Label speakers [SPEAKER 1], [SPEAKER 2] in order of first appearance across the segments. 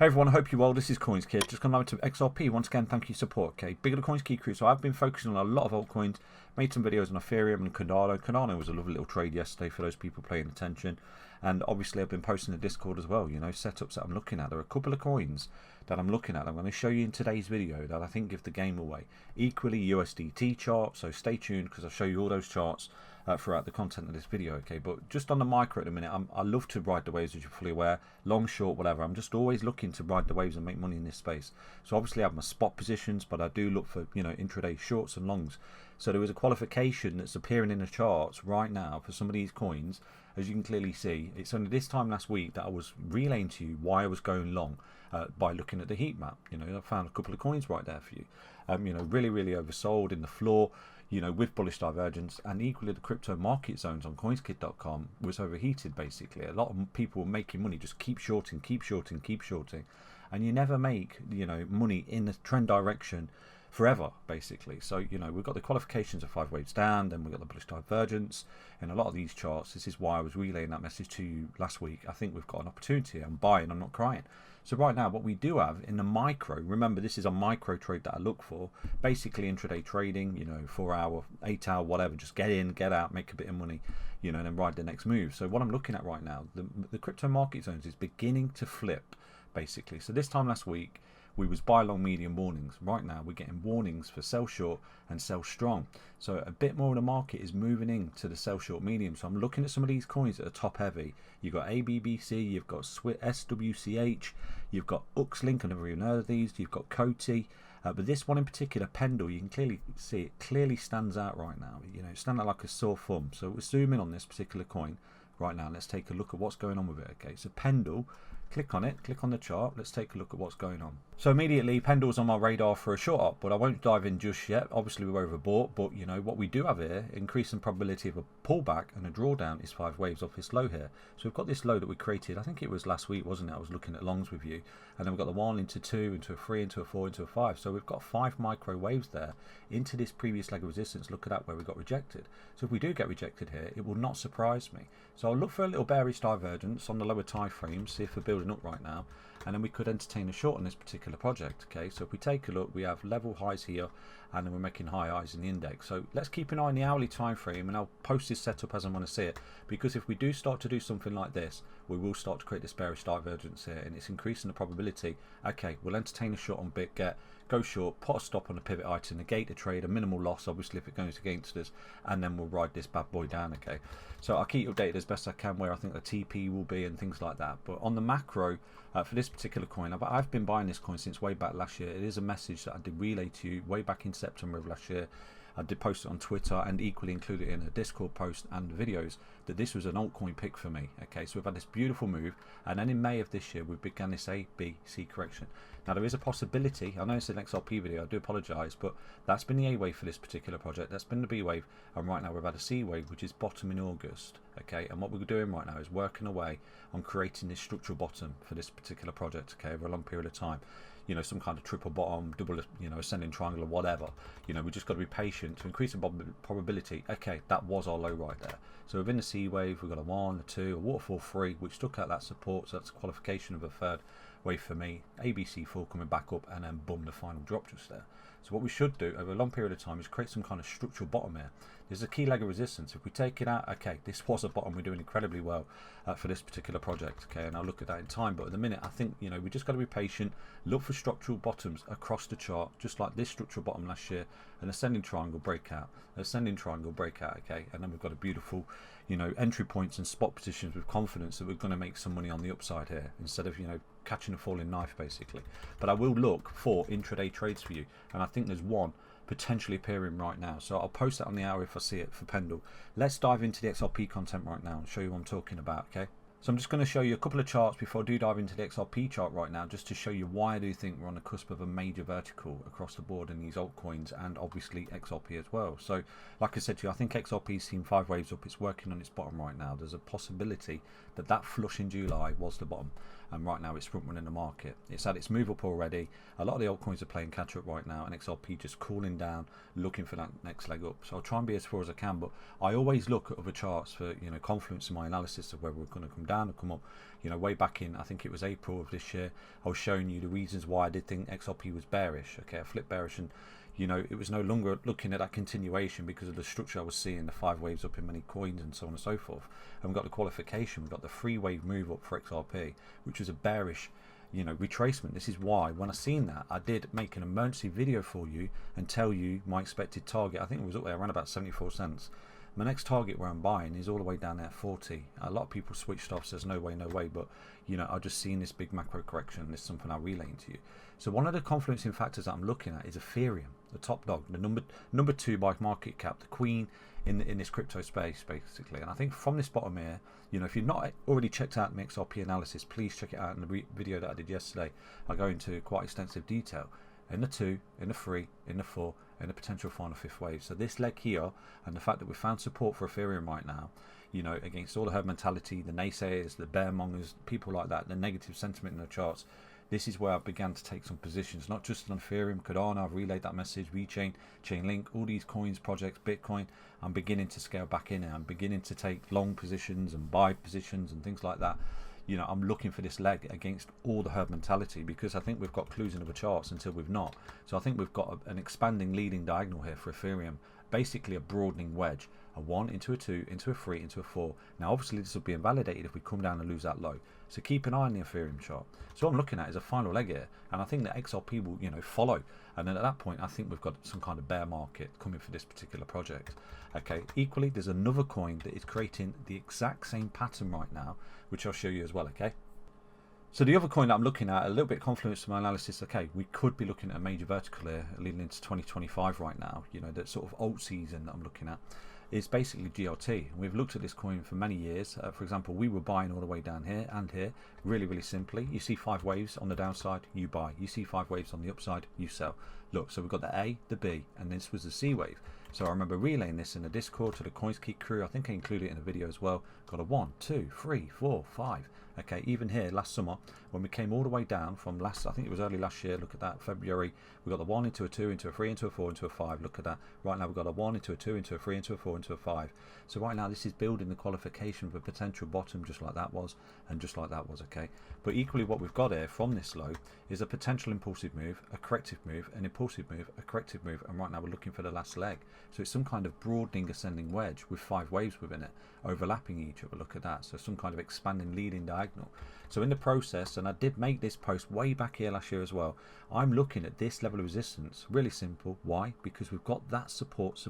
[SPEAKER 1] Hey everyone, I hope you're well. This is CoinsKid. Just gone over to XRP. Once again, thank you for support. Okay, big of the CoinsKid crew. So I've been focusing on a lot of altcoins, made some videos on Ethereum and Cardano. Cardano was a lovely little trade yesterday for those people paying attention. And obviously I've been posting the Discord as well, you know, setups that I'm looking at. There are a couple of coins that I'm looking at. I'm going to show you in today's video that I think give the game away. Equally USDT chart, so stay tuned because I'll show you all those charts throughout the content of this video. Okay, but just on the micro at the minute, I love to ride the waves, as you're fully aware, long, short, whatever. I'm just always looking to ride the waves and make money in this space. So obviously I have my spot positions, but I do look for, you know, intraday shorts and longs. So there is a qualification that's appearing in the charts right now for some of these coins. As you can clearly see, it's only this time last week that I was relaying to you why I was going long by looking at the heat map. You know, I found a couple of coins right there for you. You know, really oversold in the floor, you know, with bullish divergence, and equally the crypto market zones on CoinsKid.com was overheated basically. A lot of people were making money, just keep shorting, and you never make, you know, money in the trend direction forever basically. So, you know, we've got the qualifications of 5 waves down, then we've got the bullish divergence in a lot of these charts. This is why I was relaying that message to you last week. I think we've got an opportunity. I'm buying, I'm not crying. So right now what we do have in the micro, remember this is a micro trade that I look for, basically intraday trading, you know, 4 hour, 8 hour, whatever, just get in, get out, make a bit of money, you know, and then ride the next move. So what I'm looking at right now, the crypto market zones is beginning to flip basically. So this time last week we was buy long medium warnings. Right now we're getting warnings for sell short and sell strong. So a bit more of the market is moving into the sell short medium. So I'm looking at some of these coins that are top heavy. You've got ABBC, you've got SWCH, you've got UXLink, I've never even heard of these, you've got COTI. But this one in particular, Pendle, you can clearly see it clearly stands out right now. You know, it stands out like a sore thumb. So we'll zoom in on this particular coin right now. Let's take a look at what's going on with it. Okay, so Pendle, click on it, click on the chart, let's take a look at what's going on. So immediately Pendle's on my radar for a short up, but I won't dive in just yet. Obviously we're overbought, but you know what we do have here, increasing probability of a pullback and a drawdown is 5 waves off this low here. So we've got this low that we created, I think it was last week, wasn't it? I was looking at longs with you, and then we've got the 1 into 2 into a 3 into a 4 into a 5. So we've got 5 micro waves there into this previous leg of resistance. Look at that, where we got rejected. So if we do get rejected here, it will not surprise me. So I'll look for a little bearish divergence on the lower time frames, see if we're building up right now, and then we could entertain a short on this particular project. Okay, so if we take a look, we have level highs here, and then we're making high highs in the index. So let's keep an eye on the hourly time frame, and I'll post this setup as I want to see it, because if we do start to do something like this, we will start to create this bearish divergence here, and it's increasing the probability. Okay, we'll entertain a short on BitGet, go short, put a stop on the pivot item, negate the trade, a minimal loss obviously if it goes against us, and then we'll ride this bad boy down. Okay, so I'll keep you updated as best I can where I think the TP will be and things like that. But on the macro, for this particular coin, I've been buying this coin since way back last year. It is a message that I did relay to you way back in September of last year. I did post it on Twitter and equally included it in a Discord post and videos that this was an altcoin pick for me. Okay, so we've had this beautiful move, and then in May of this year we began this A, B, C correction. Now there is a possibility, I know it's an XRP video, I do apologise, but that's been the A wave for this particular project, that's been the B wave, and right now we've had a C wave which is bottom in August. Okay, and what we're doing right now is working away on creating this structural bottom for this particular project, okay, over a long period of time. You know, some kind of triple bottom, double, you know, ascending triangle or whatever. You know, we just got to be patient to increase the probability. Okay, that was our low right there. So within the C wave, we've got a 1, a 2, a waterfall 3, which took out that support. So that's a qualification of a third wave for me. ABC 4 coming back up, and then boom, the final drop just there. So what we should do over a long period of time is create some kind of structural bottom here. There's a key leg of resistance. If we take it out, okay, this was a bottom. We're doing incredibly well for this particular project. Okay, and I'll look at that in time. But at the minute, I think, you know, we just got to be patient. Look for structural bottoms across the chart, just like this structural bottom last year, an ascending triangle breakout, ascending triangle breakout. Okay, and then we've got a beautiful, you know, entry points and spot positions with confidence that we're going to make some money on the upside here instead of, you know, catching a falling knife basically. But I will look for intraday trades for you, and I think there's one potentially appearing right now, so I'll post that on the hour if I see it for Pendle. Let's dive into the XRP content right now and show you what I'm talking about. Okay, so I'm just going to show you a couple of charts before I do dive into the XRP chart right now, just to show you why I do think we're on the cusp of a major vertical across the board in these altcoins, and obviously XRP as well. So like I said to you, I think XRP's seen 5 waves up, it's working on its bottom right now. There's a possibility that that flush in July was the bottom. and right now it's front running the market. It's had its move up already. A lot of the altcoins are playing catch up right now, and XRP just cooling down, looking for that next leg up. So I'll try and be as far as I can, but I always look at other charts for, you know, confluence in my analysis of whether we're going to come down or come up. You know, way back in, I think it was April of this year, I was showing you the reasons why I did think XRP was bearish. Okay, I flipped bearish, and you know, it was no longer looking at that continuation because of the structure I was seeing, the 5 waves up in many coins and so on and so forth. And we've got the qualification, we've got the 3 wave move up for XRP, which was a bearish, you know, retracement. This is why when I seen that, I did make an emergency video for you and tell you my expected target. I think it was up there around about 74 cents. My next target where I'm buying is all the way down there at 40. A lot of people switched off, says no way, but you know, I've just seen this big macro correction. This is something I'll relay to you. So one of the confluencing factors that I'm looking at is Ethereum, the top dog, the number 2 by market cap, the queen in this crypto space, basically. And I think from this bottom here, you know, if you've not already checked out my XRP analysis, please check it out in the video that I did yesterday. I go into quite extensive detail in the 2, in the 3, in the 4, and the potential final 5th wave. So this leg here, and the fact that we found support for Ethereum right now, you know, against all the herd mentality, the naysayers, the bear mongers, people like that, the negative sentiment in the charts, this is where I began to take some positions, not just on Ethereum, Cardano. I've relayed that message, VeChain, Chainlink, all these coins, projects, Bitcoin. I'm beginning to scale back in, and I'm beginning to take long positions and buy positions and things like that. You know, I'm looking for this leg against all the herd mentality, because I think we've got clues in the charts until we've not. So I think we've got an expanding leading diagonal here for Ethereum, basically a broadening wedge, a 1 into a 2 into a 3 into a 4. Now obviously this will be invalidated if we come down and lose that low, so keep an eye on the Ethereum chart. So what I'm looking at is a final leg here, and I think that XRP will, you know, follow, and then at that point I think we've got some kind of bear market coming for this particular project. Okay, equally there's another coin that is creating the exact same pattern right now, which I'll show you as well. Okay, so the other coin that I'm looking at, a little bit confluence to my analysis, okay, we could be looking at a major vertical here leading into 2025 right now. You know, that sort of alt season that I'm looking at is basically GLT. We've looked at this coin for many years. For example, we were buying all the way down here and here, really simply. You see 5 waves on the downside, you buy. You see 5 waves on the upside, you sell. Look, so we've got the A, the B, and this was the C wave. So I remember relaying this in the Discord to the CoinsKid crew. I think I included it in a video as well. Got a 1, 2, 3, 4, 5. Okay, even here last summer when we came all the way down from last, I think it was early last year, look at that, February, we got the 1 into a 2 into a 3 into a 4 into a 5, look at that. Right now we've got a 1 into a 2 into a 3 into a 4 into a 5. So right now this is building the qualification of a potential bottom, just like that was, and just like that was. Okay, but equally what we've got here from this low is a potential impulsive move, a corrective move, an impulsive move, a corrective move, and right now we're looking for the last leg. So it's some kind of broadening ascending wedge with 5 waves within it, overlapping each other. Look at that. So some kind of expanding leading diagonal. So in the process, and I did make this post way back here last year as well, I'm looking at this level of resistance. Really simple. Why? Because we've got that support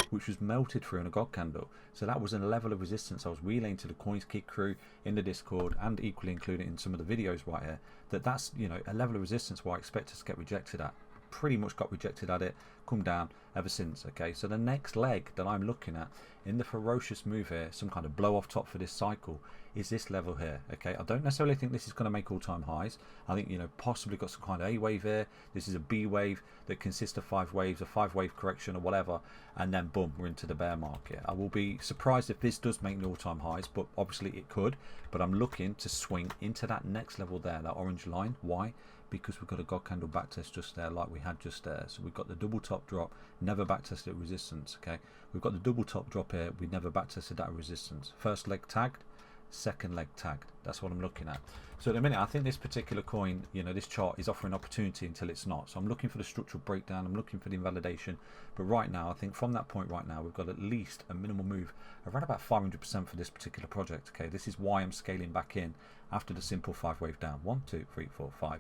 [SPEAKER 1] which was melted through in a god candle. So that was a level of resistance I was relaying to the CoinsKid crew in the Discord, and equally included in some of the videos right here, that's, you know, a level of resistance where I expect us to get rejected at. Pretty much got rejected at it, come down ever since. Okay, so the next leg that I'm looking at in the ferocious move here, some kind of blow off top for this cycle, is this level here. Okay, I don't necessarily think this is going to make all-time highs. I think, you know, possibly got some kind of A wave here. This is a B wave that consists of 5 waves, a 5-wave correction or whatever, and then boom, we're into the bear market. I will be surprised if this does make the all-time highs, but obviously it could. But I'm looking to swing into that next level there, that orange line. Why? Because we've got a god candle backtest just there, like we had just there. So we've got the double top drop, never backtested resistance. Okay, we've got the double top drop here, we never backtested that resistance. First leg tagged, second leg tagged. That's what I'm looking at. So at the minute, I think this particular coin, you know, this chart is offering opportunity until it's not. So I'm looking for the structural breakdown, I'm looking for the invalidation. But right now, I think from that point right now, we've got at least a minimal move around about 500% for this particular project. Okay, this is why I'm scaling back in after the simple 5-wave down. 1, 2, 3, 4, 5.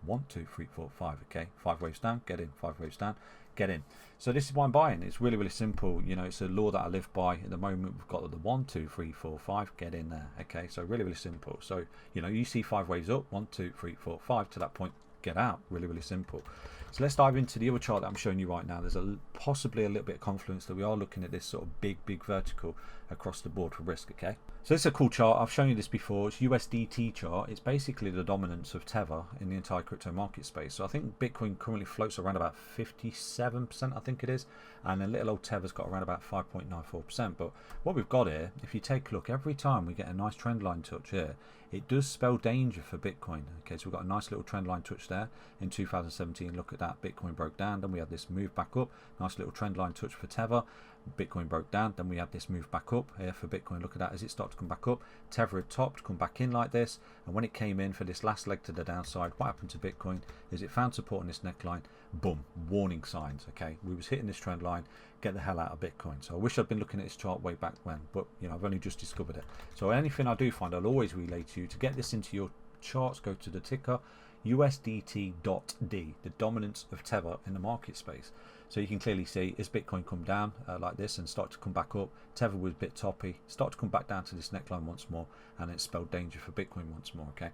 [SPEAKER 1] 1, 2, 3, 4, 5. Okay, 5 waves down, get in. 5 waves down, get in. So this is why I'm buying. It's really simple. You know, it's a law that I live by. At the moment, we've got the 1, 2, 3, 4, 5. Get in there. Okay, so really simple. So, you know, you see 5 waves up, 1, 2, 3, 4, 5. To that point, get out. Really simple. So let's dive into the other chart that I'm showing you right now. There's possibly a little bit of confluence that we are looking at this sort of big vertical across the board for risk. Okay, so this is a cool chart. I've shown you this before. It's USDT chart. It's basically the dominance of Tether in the entire crypto market space. So I think Bitcoin currently floats around about 57%, I think it is, and then little old Tether's got around about 5.94%. But what we've got here, if you take a look, every time we get a nice trend line touch here, it does spell danger for Bitcoin. Okay, so we've got a nice little trend line touch there in 2017. Look at that, Bitcoin broke down, then we had this move back up. Nice little trend line touch for Tether. Bitcoin broke down, then we had this move back up here for Bitcoin. Look at that, as it started to come back up, Tether had topped, come back in like this, and when it came in for this last leg to the downside, what happened to Bitcoin is it found support on this neckline, boom, warning signs. Okay, we was hitting this trend line, get the hell out of Bitcoin. So I wish I'd been looking at this chart way back when, but you know, I've only just discovered it. So anything I do find, I'll always relay to you. To get this into your charts, go to the ticker USDT.D, the dominance of Tether in the market space. So you can clearly see as Bitcoin come down like this and start to come back up, Tether was a bit toppy, start to come back down to this neckline once more, and it spelled danger for Bitcoin once more. Okay,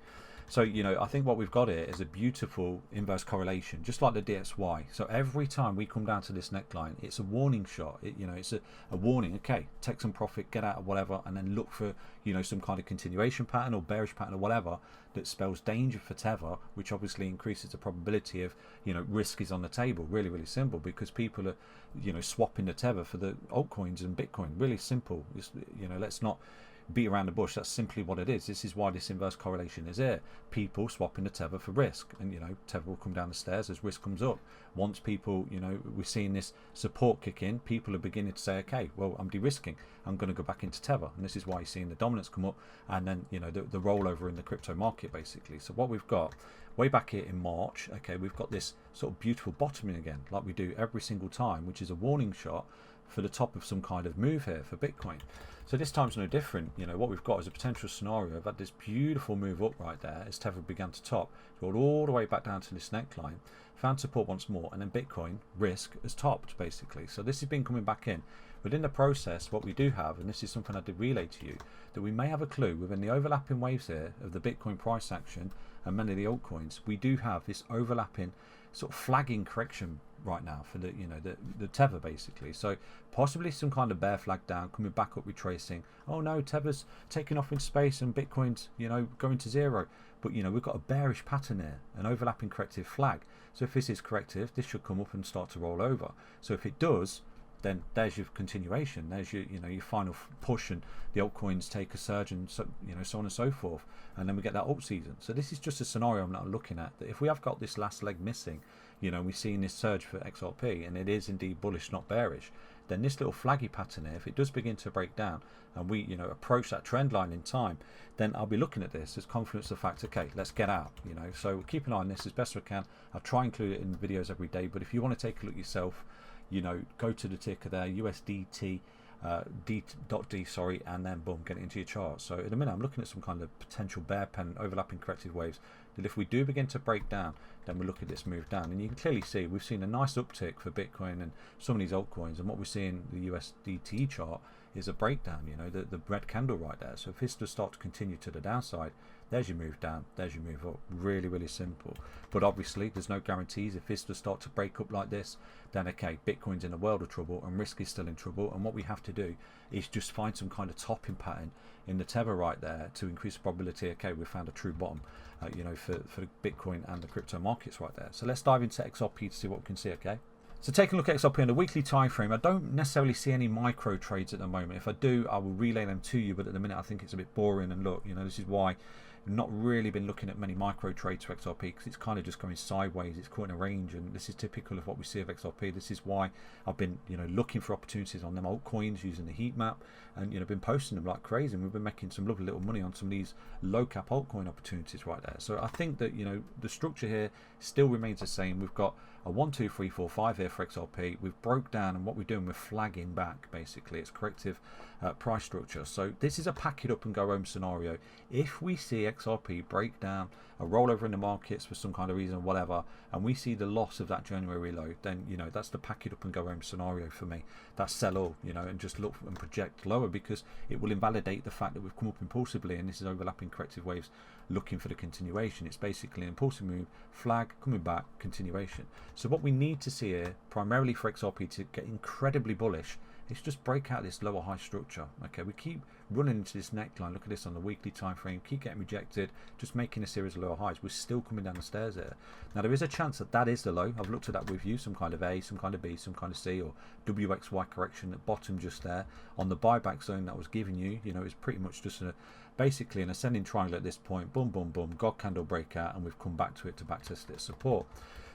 [SPEAKER 1] so you know, I think what we've got here is a beautiful inverse correlation, just like the DXY. So every time we come down to this neckline, it's a warning shot. You know, it's a warning. Okay, take some profit, get out of whatever, and then look for, you know, some kind of continuation pattern or bearish pattern or whatever that spells danger for Tether, which obviously increases the probability of, you know, risk is on the table. Really, really simple, because people are, you know, swapping the Tether for the altcoins and Bitcoin. Really simple. Just, you know, let's not beat around the bush. That's simply what it is. This is why this inverse correlation is here. People swapping the Tether for risk, and you know, Tether will come down the stairs as risk comes up. Once people, you know, we're seeing this support kick in, people are beginning to say, okay, well, I'm de-risking, I'm going to go back into Tether, and this is why you're seeing the dominance come up, and then, you know, the rollover in the crypto market basically. So what we've got way back here in March, okay, we've got this sort of beautiful bottoming again, like we do every single time, which is a warning shot for the top of some kind of move here for Bitcoin. So this time's no different. You know, what we've got is a potential scenario. I've had this beautiful move up right there as Tether began to top, rolled all the way back down to this neckline, found support once more, and then Bitcoin risk has topped basically. So this has been coming back in. But in the process, what we do have, and this is something I did relay to you, that we may have a clue within the overlapping waves here of the Bitcoin price action and many of the altcoins, we do have this overlapping sort of flagging correction right now for the, you know, the Tether basically. So possibly some kind of bear flag down, coming back up, retracing. Oh no, Tether's taking off in space and Bitcoin's, you know, going to zero. But you know, we've got a bearish pattern here, an overlapping corrective flag. So if this is corrective, this should come up and start to roll over. So if it does, then there's your continuation. There's your, you know, your final push, and the altcoins take a surge, and so, you know, so on and so forth. And then we get that up season. So this is just a scenario I'm not looking at, that if we have got this last leg missing, you know, we're seeing this surge for XRP, and it is indeed bullish, not bearish, then this little flaggy pattern here, if it does begin to break down and we, you know, approach that trend line in time, then I'll be looking at this as confidence of the fact, okay, let's get out, you know. So keep an eye on this as best I can. I'll try and include it in videos every day, but if you want to take a look yourself, you know, go to the ticker there, USDT D.D, sorry, and then boom, get it into your chart. So in a minute I'm looking at some kind of potential bear pen overlapping corrective waves, that if we do begin to break down, then we'll look at this move down. And you can clearly see we've seen a nice uptick for Bitcoin and some of these altcoins, and what we're seeing the USDT chart is a breakdown, you know, the red candle right there. So if this does start to continue to the downside, there's your move down, there's your move up. Really, really simple. But obviously there's no guarantees. If this does start to break up like this, then okay, Bitcoin's in a world of trouble and risk is still in trouble. And what we have to do is just find some kind of topping pattern in the Tether right there to increase the probability, okay, we've found a true bottom, you know, for Bitcoin and the crypto markets right there. So let's dive into XRP to see what we can see, okay? So taking a look at XRP on the weekly time frame, I don't necessarily see any micro trades at the moment. If I do, I will relay them to you, but at the minute I think it's a bit boring. And look, you know, this is why I've not really been looking at many micro trades for XRP, because it's kind of just going sideways. It's caught in a range, and this is typical of what we see of XRP. This is why I've been, you know, looking for opportunities on them altcoins using the heat map, and, you know, been posting them like crazy, and we've been making some lovely little money on some of these low cap altcoin opportunities right there. So I think that, you know, the structure here still remains the same. We've got a 1, 2, 3, 4, 5 here for XRP. We've broke down, and what we're doing, we're flagging back basically. It's corrective price structure. So this is a pack it up and go home scenario. If we see XRP break down, a rollover in the markets for some kind of reason or whatever, and we see the loss of that January low, then, you know, that's the pack it up and go home scenario for me. That's sell all, you know, and just look and project lower, because it will invalidate the fact that we've come up impulsively, and this is overlapping corrective waves looking for the continuation. It's basically an impulsive move, flag, coming back, continuation. So what we need to see here, primarily for XRP to get incredibly bullish, it's just break out this lower high structure. Okay, we keep running into this neckline. Look at this on the weekly time frame, keep getting rejected, just making a series of lower highs. We're still coming down the stairs here. Now there is a chance that that is the low. I've looked at that with you, some kind of A, some kind of B, some kind of C, or WXY correction at bottom just there on the buyback zone that was giving you. You know, it's pretty much just basically an ascending triangle at this point. Boom, boom, boom, God candle breakout, and we've come back to it to backtest its support.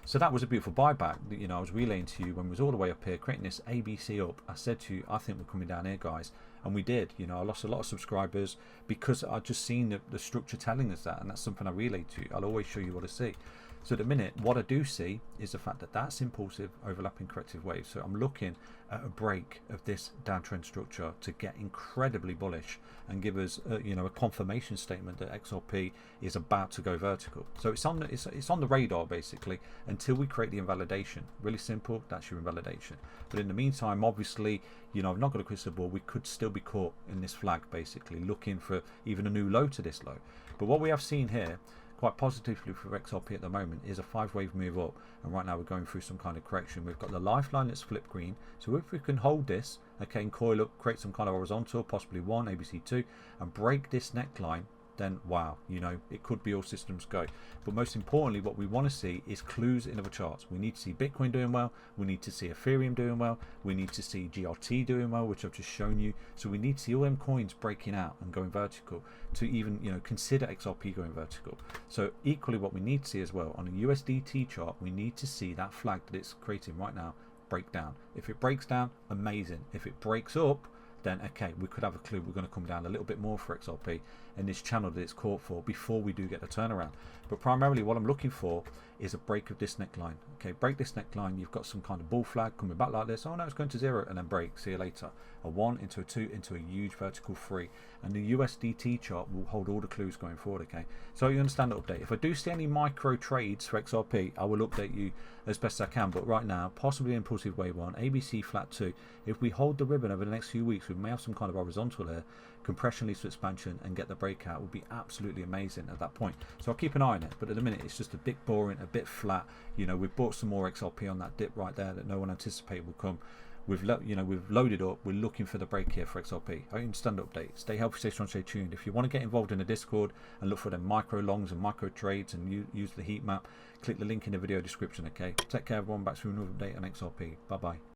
[SPEAKER 1] So that was a beautiful buyback. You know, I was relaying to you when it was all the way up here, creating this ABC up. I said to you, I think we're coming down here, guys. And we did. You know, I lost a lot of subscribers because I'd just seen the structure telling us that. And that's something I relayed to you. I'll always show you what I see. So at the minute, what I do see is the fact that that's impulsive, overlapping corrective waves. So I'm looking at a break of this downtrend structure to get incredibly bullish and give us, you know, a confirmation statement that XRP is about to go vertical. So it's on the radar basically until we create the invalidation. Really simple. That's your invalidation. But in the meantime, obviously, you know, I've not got a crystal ball. We could still be caught in this flag basically, looking for even a new low to this low. But what we have seen here, quite positively for XRP at the moment, is a 5-wave move up, and right now we're going through some kind of correction. We've got the lifeline that's flipped green, so if we can hold this, okay, and coil up, create some kind of horizontal, possibly 1, ABC 2, and break this neckline, then wow, you know, it could be all systems go. But most importantly, what we want to see is clues in other charts. We need to see Bitcoin doing well, we need to see Ethereum doing well, we need to see GRT doing well, which I've just shown you. So we need to see all them coins breaking out and going vertical to even, you know, consider XRP going vertical. So equally what we need to see as well on a USDT chart, we need to see that flag that it's creating right now break down. If it breaks down, amazing. If it breaks up, then okay, we could have a clue we're going to come down a little bit more for XRP in this channel that it's caught for before we do get the turnaround. But primarily what I'm looking for is a break of this neckline. Okay, break this neckline, you've got some kind of bull flag coming back like this. Oh no, it's going to 0 and then break. See you later. A 1 into a 2 into a huge vertical 3. And the USDT chart will hold all the clues going forward, okay? So you understand the update. If I do see any micro trades for XRP, I will update you as best I can. But right now, possibly impulsive wave 1, ABC flat 2. If we hold the ribbon over the next few weeks, we may have some kind of horizontal here. Compression leads to expansion and get the breakout would be absolutely amazing at that point. So I'll keep an eye on it. But at the minute, it's just a bit boring, a bit flat. You know, we've bought some more XRP on that dip right there that no one anticipated would come. We've loaded up. We're looking for the break here for XRP. I understand the update. Stay healthy, stay strong, stay tuned. If you want to get involved in the Discord and look for the micro longs and micro trades and use the heat map, click the link in the video description. Okay. Take care, everyone. Back to another update on XRP. Bye bye.